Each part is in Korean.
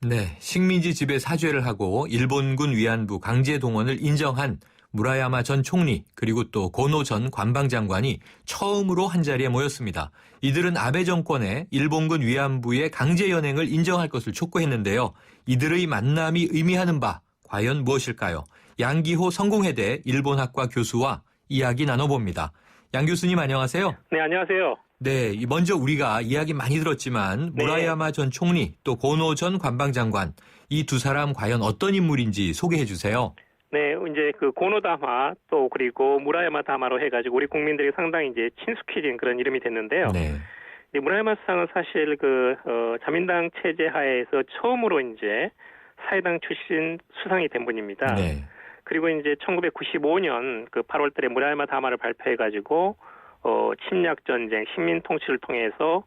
네, 식민지 지배 사죄를 하고 일본군 위안부 강제 동원을 인정한 무라야마 전 총리 그리고 또 고노 전 관방장관이 처음으로 한자리에 모였습니다. 이들은 아베 정권의 일본군 위안부의 강제 연행을 인정할 것을 촉구했는데요. 이들의 만남이 의미하는 바 과연 무엇일까요? 양기호 성공회대 일본학과 교수와 이야기 나눠봅니다. 양 교수님 안녕하세요. 네, 안녕하세요. 네, 먼저 우리가 이야기 많이 들었지만 무라야마 전 총리 또 고노 전 관방장관 이 두 사람 과연 어떤 인물인지 소개해 주세요. 네, 이제 그 고노다마 또 그리고 무라야마 다마로 해가지고 우리 국민들이 상당히 이제 친숙해진 그런 이름이 됐는데요. 네. 무라야마 수상은 사실 자민당 체제 하에서 처음으로 이제 사회당 출신 수상이 된 분입니다. 네. 그리고 이제 1995년 그 8월달에 무라야마 다마를 발표해가지고 침략 전쟁, 식민 통치를 통해서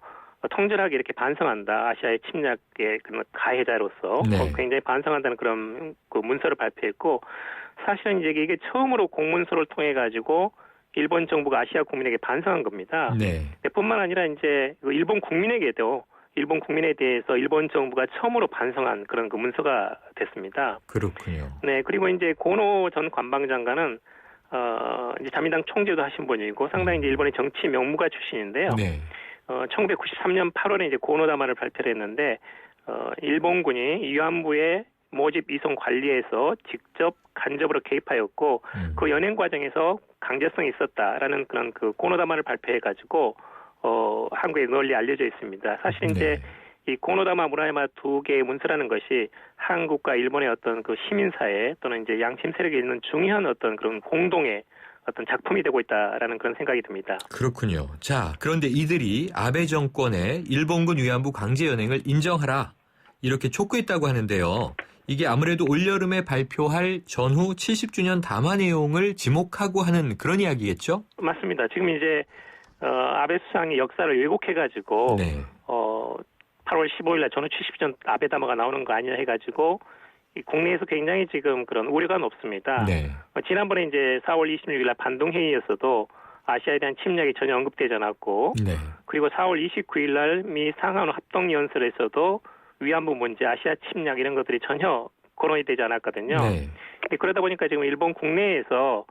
통절하게 이렇게 반성한다. 아시아의 침략의 그런 가해자로서 네. 굉장히 반성한다는 그런 그 문서를 발표했고, 사실은 이제 이게 처음으로 공문서를 통해 가지고 일본 정부가 아시아 국민에게 반성한 겁니다. 네. 뿐만 아니라 이제 일본 국민에게도 일본 국민에 대해서 일본 정부가 처음으로 반성한 그런 그 문서가 됐습니다. 그렇군요. 네, 그리고 이제 고노 전 관방장관은 이제 자민당 총재도 하신 분이고 상당히 이제 일본의 정치 명무가 출신인데요. 네. 1993년 8월에 이제 고노다마를 발표를 했는데 일본군이 위안부의 모집 이송 관리에서 직접 간접으로 개입하였고 그 연행 과정에서 강제성이 있었다라는 그런 그 고노다마를 발표해 가지고 한국에 널리 알려져 있습니다. 사실 이제 이 고노다마 무라야마 두 개의 문서라는 것이 한국과 일본의 어떤 그 시민사회 또는 이제 양심 세력에 있는 중요한 어떤 그런 공동의 어떤 작품이 되고 있다라는 그런 생각이 듭니다. 그렇군요. 자, 그런데 이들이 아베 정권의 일본군 위안부 강제 연행을 인정하라 이렇게 촉구했다고 하는데요. 이게 아무래도 올여름에 발표할 전후 70주년 담화 내용을 지목하고 하는 그런 이야기겠죠? 맞습니다. 지금 이제 아베 수상이 역사를 왜곡해가지고 8월 15일 날 전후 70주년 아베 담화가 나오는 거 아니냐 해가지고 국내에서 굉장히 지금 그런 우려가 높습니다. 네. 지난번에 이제 4월 26일 날 반동 회의에서도 아시아에 대한 침략이 전혀 언급되지 않았고, 네. 그리고 4월 29일 날 미 상하노 합동 연설에서도 위안부 문제, 아시아 침략 이런 것들이 전혀 거론이 되지 않았거든요. 네. 그러다 보니까 지금 일본 국내에서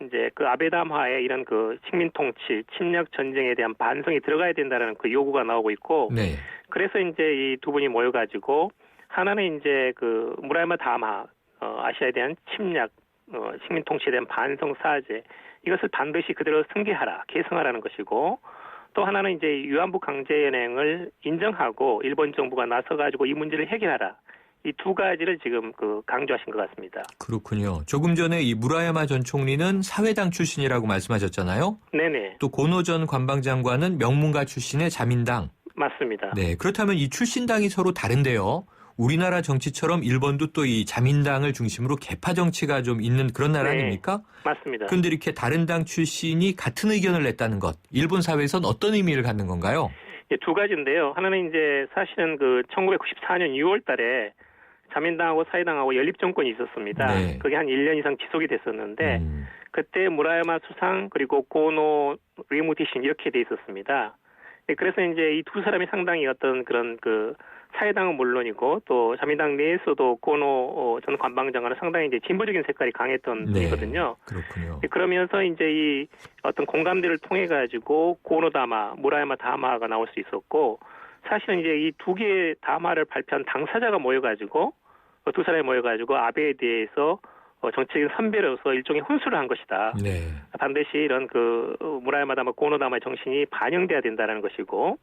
이제 그 아베 담화에 이런 그 식민 통치, 침략 전쟁에 대한 반성이 들어가야 된다는 그 요구가 나오고 있고, 네. 그래서 이제 이 두 분이 모여가지고 하나는 이제 그 무라야마 다마 아시아에 대한 침략, 식민 통치에 대한 반성 사죄 이것을 반드시 그대로 승계하라, 계승하라는 것이고, 또 하나는 이제 위안부 강제 연행을 인정하고 일본 정부가 나서가지고 이 문제를 해결하라. 이 두 가지를 지금 강조하신 것 같습니다. 그렇군요. 조금 전에 이 무라야마 전 총리는 사회당 출신이라고 말씀하셨잖아요. 네네. 또 고노 전 관방장관은 명문가 출신의 자민당. 맞습니다. 네. 그렇다면 이 출신당이 서로 다른데요. 우리나라 정치처럼 일본도 또 이 자민당을 중심으로 계파 정치가 좀 있는 그런 나라 아닙니까? 맞습니다. 그런데 이렇게 다른 당 출신이 같은 의견을 냈다는 것, 일본 사회에서는 어떤 의미를 갖는 건가요? 두 가지인데요. 하나는 이제 사실은 1994년 6월 달에 자민당하고 사회당하고 연립정권이 있었습니다. 네. 그게 한 1년 이상 지속이 됐었는데 그때 무라야마 수상 그리고 고노 리무티신 이렇게 돼 있었습니다. 그래서 이제 이 두 사람이 상당히 어떤 그런 사회당은 물론이고 또 자민당 내에서도 고노 전 관방장관은 상당히 이제 진보적인 색깔이 강했던 분이거든요. 그렇군요. 그러면서 이제 이 어떤 공감대를 통해 가지고 고노다마, 무라야마 다마가 나올 수 있었고, 사실은 이제 이 두 개의 다마를 발표한 당사자가 모여가지고 두 사람이 모여가지고 아베에 대해서 정치적인 선배로서 일종의 혼수를 한 것이다. 네. 반드시 이런 무라야마 다마, 고노다마의 정신이 반영돼야 된다는 것이고,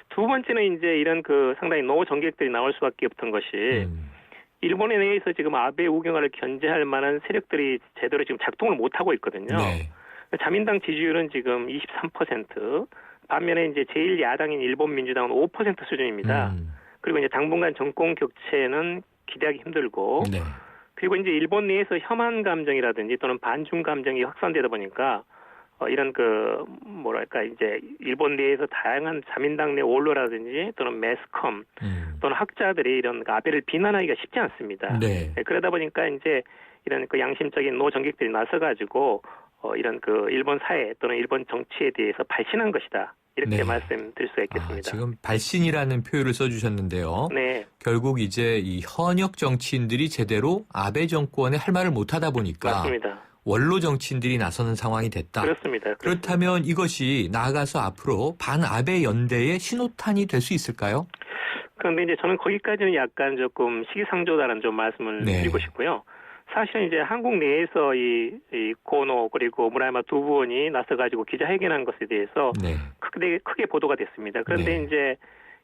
두 번째는 이제 이런 상당히 노 정객들이 나올 수밖에 없던 것이 일본에 내에서 지금 아베 우경화를 견제할 만한 세력들이 제대로 지금 작동을 못 하고 있거든요. 네. 자민당 지지율은 지금 23%, 반면에 이제 제1야당인 일본 민주당은 5% 수준입니다. 그리고 이제 당분간 정권 격체는 기대하기 힘들고, 네. 그리고 이제 일본 내에서 혐한 감정이라든지 또는 반중 감정이 확산되다 보니까 이런 이제 일본 내에서 다양한 자민당 내 원로라든지 또는 매스컴 또는 학자들이 이런 아베를 비난하기가 쉽지 않습니다. 네. 그러다 보니까 이제 이런 양심적인 노 정객들이 나서가지고 이런 일본 사회 또는 일본 정치에 대해서 발신한 것이다. 이렇게 네. 말씀드릴 수가 있겠습니다. 지금 발신이라는 표현을 써주셨는데요. 네, 결국 이제 이 현역 정치인들이 제대로 아베 정권에 할 말을 못하다 보니까 맞습니다. 원로 정치인들이 나서는 상황이 됐다. 그렇습니다. 그렇다면 이것이 나아가서 앞으로 반아베 연대의 신호탄이 될 수 있을까요? 그런데 이제 저는 거기까지는 약간 조금 시기상조다라는 좀 말씀을 네. 드리고 싶고요. 사실은 이제 한국 내에서 이 고노 그리고 무라야마 두 분이 나서가지고 기자회견한 것에 대해서 네. 크게 보도가 됐습니다. 그런데 네. 이제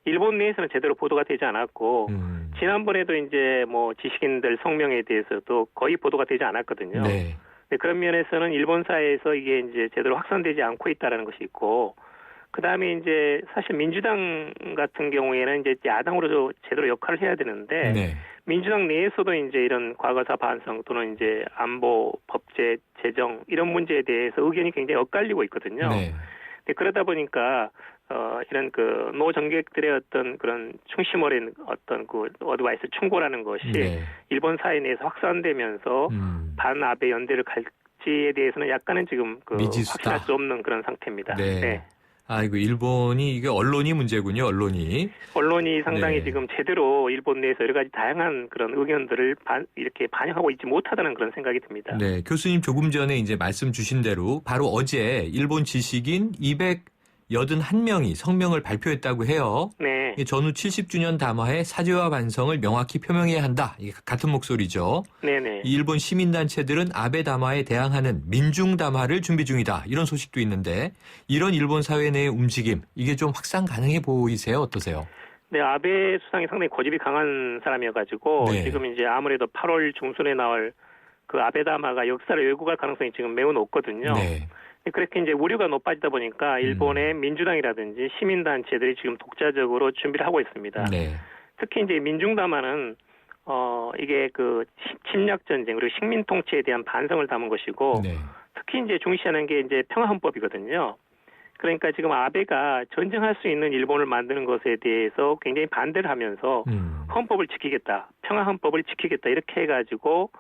일본 내에서는 제대로 보도가 되지 않았고 지난번에도 이제 뭐 지식인들 성명에 대해서도 거의 보도가 되지 않았거든요. 네. 네, 그런 면에서는 일본 사회에서 이게 이제 제대로 확산되지 않고 있다라는 것이 있고, 그 다음에 이제 사실 민주당 같은 경우에는 이제 야당으로 제대로 역할을 해야 되는데, 네. 민주당 내에서도 이제 이런 과거사 반성 또는 이제 안보, 법제, 재정 이런 문제에 대해서 의견이 굉장히 엇갈리고 있거든요. 네. 네, 그러다 보니까 이런 그 노정객들의 어떤 그런 충심 어린 어떤 그 어드바이스 충고라는 것이 네. 일본 사회 내에서 확산되면서 반아베 연대를 갈지에 대해서는 약간은 지금 그 미지수다. 확실할 수 없는 그런 상태입니다. 네. 네. 아이고 일본이 이게 언론이 문제군요. 언론이. 언론이 상당히 네. 지금 제대로 일본 내에서 여러 가지 다양한 그런 의견들을 이렇게 반영하고 있지 못하다는 그런 생각이 듭니다. 네, 교수님 조금 전에 이제 말씀 주신 대로 바로 어제 일본 지식인 281명이 성명을 발표했다고 해요. 네. 이 전후 70주년 담화의 사죄와 반성을 명확히 표명해야 한다. 이게 같은 목소리죠. 네네. 이 일본 시민단체들은 아베 담화에 대항하는 민중 담화를 준비 중이다. 이런 소식도 있는데 이런 일본 사회 내의 움직임 이게 좀 확산 가능해 보이세요? 어떠세요? 네, 아베 수상이 상당히 고집이 강한 사람이어가지고 네. 지금 이제 아무래도 8월 중순에 나올 그 아베 담화가 역사를 왜곡할 가능성이 지금 매우 높거든요. 네. 그렇게 이제 우려가 높아지다 보니까 일본의 민주당이라든지 시민단체들이 지금 독자적으로 준비를 하고 있습니다. 네. 특히 이제 민중담화는 이게 그 침략 전쟁 그리고 식민 통치에 대한 반성을 담은 것이고 네. 특히 이제 중시하는 게 이제 평화헌법이거든요. 그러니까 지금 아베가 전쟁할 수 있는 일본을 만드는 것에 대해서 굉장히 반대를 하면서 헌법을 지키겠다, 평화헌법을 지키겠다 이렇게 해가지고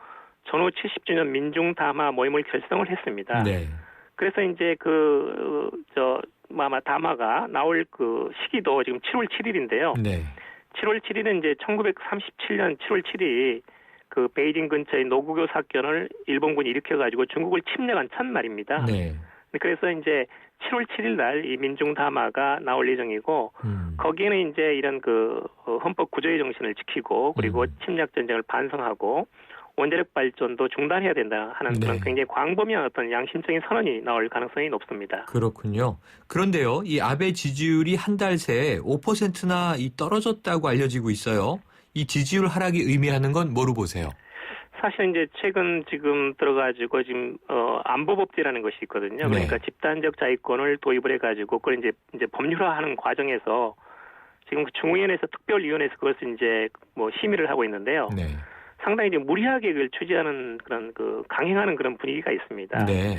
전후 70주년 민중담화 모임을 결성을 했습니다. 네. 그래서 이제 아마 담화가 나올 그 시기도 지금 7월 7일인데요. 네. 7월 7일은 이제 1937년 7월 7일 그 베이징 근처의 노구교 사건을 일본군이 일으켜가지고 중국을 침략한 첫날입니다. 네. 그래서 이제 7월 7일 날 이 민중 담화가 나올 예정이고 거기에는 이제 이런 그 헌법 구조의 정신을 지키고 그리고 침략 전쟁을 반성하고 원자력 발전도 중단해야 된다 하는 네. 그런 굉장히 광범위한 어떤 양심적인 선언이 나올 가능성이 높습니다. 그렇군요. 그런데요, 이 아베 지지율이 한 달 새에 5%나 떨어졌다고 알려지고 있어요. 이 지지율 하락이 의미하는 건 뭐로 보세요? 사실 이제 최근 지금 들어가지고 지금 안보법제라는 것이 있거든요. 그러니까 네. 집단적 자위권을 도입을 해가지고 그걸 이제 법률화하는 과정에서 지금 그 중의원에서 특별위원회에서 그것을 이제 뭐 심의를 하고 있는데요. 네. 상당히 이제 무리하게 그걸 추진하는 그런 그 강행하는 그런 분위기가 있습니다. 네.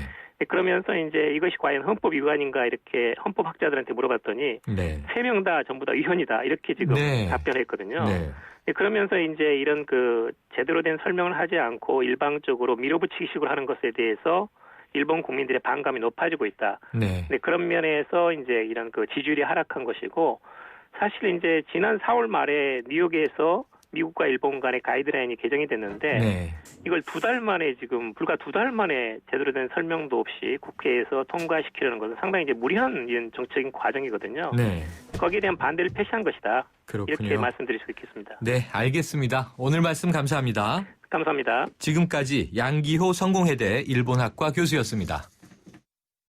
그러면서 이제 이것이 과연 헌법 위반인가 이렇게 헌법학자들한테 물어봤더니 네. 3명 다 전부 다 위헌이다 이렇게 지금 네. 답변했거든요. 네. 그러면서 이제 이런 그 제대로 된 설명을 하지 않고 일방적으로 밀어붙이기식으로 하는 것에 대해서 일본 국민들의 반감이 높아지고 있다. 네. 네, 그런 면에서 이제 이런 그 지지율이 하락한 것이고 사실 이제 지난 4월 말에 뉴욕에서 미국과 일본 간의 가이드라인이 개정이 됐는데 네. 이걸 불과 2달 만에 제대로 된 설명도 없이 국회에서 통과시키려는 것은 상당히 이제 무리한 이런 정책인 과정이거든요. 네. 거기에 대한 반대를 표시한 것이다. 그렇군요. 이렇게 말씀드릴 수 있겠습니다. 네, 알겠습니다. 오늘 말씀 감사합니다. 감사합니다. 지금까지 양기호 성공회대 일본학과 교수였습니다.